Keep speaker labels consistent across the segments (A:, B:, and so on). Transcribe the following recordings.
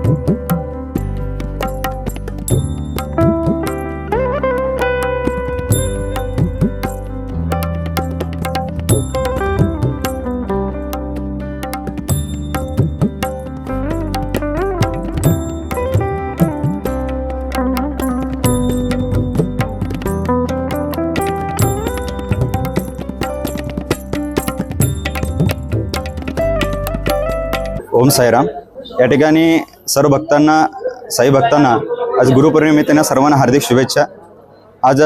A: ओम साईराम। या ठिकाणी सर्व भक्तांना, साई भक्तांना आज गुरुपौर्णिमेनिमित्ताने सर्वांना हार्दिक शुभेच्छा। आज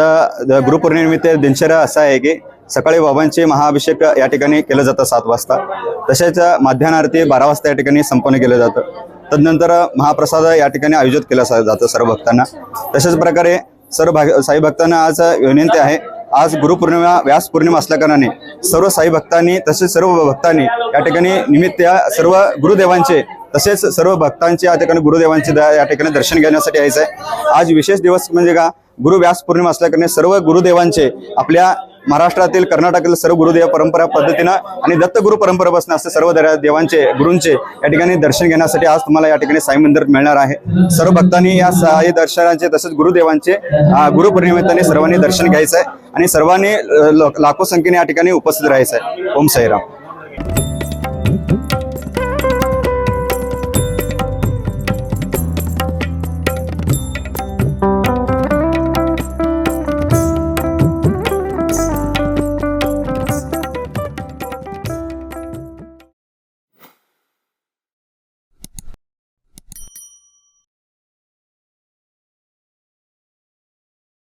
A: गुरुपौर्णिमेनिमित्त दिनचर्या असा आहे की सकाळी बाबांचे महाअभिषेक या ठिकाणी केलं जातं 7 वाजता, तसेच माध्यान्ह आरती 12 वाजता या ठिकाणी संपन्न केलं जातं। तदनंतर महाप्रसाद या ठिकाणी आयोजित केला जातं सर्व भक्तांना। तशाच प्रकारे सर्व साई भक्तांना आज विनंती आहे, आज गुरुपौर्णिमा व्यास पौर्णिमा असल्याकारणाने सर्व साई भक्तांनी तसेच सर्व भक्तांनी या ठिकाणी निमित्त या सर्व गुरुदेवांचे तसेच सर्व भक्तांचे या ठिकाणी गुरुदेवांचे या ठिकाणी दर्शन घेण्यासाठी यायचं आहे। आज विशेष दिवस म्हणजे का गुरु व्यास पौर्णिमा असल्याकारणे सर्व गुरुदेवांचे आपल्या महाराष्ट्रातील कर्नाटकातील सर्व गुरुदेव परंपरा पद्धतीनं आणि दत्तगुरु परंपरेपासून असते सर्व देवांचे गुरूंचे या ठिकाणी दर्शन घेण्यासाठी आज तुम्हाला या ठिकाणी साई मंदिर मिळणार आहे। सर्व भक्तांनी या साई दर्शनाचे तसेच गुरुदेवांचे गुरुपौर्णिमेनिमित्ताने सर्वांनी दर्शन घ्यायचं आहे आणि सर्वांनी लाखो संख्येने या ठिकाणी उपस्थित राहायचं आहे। ओम साईराम।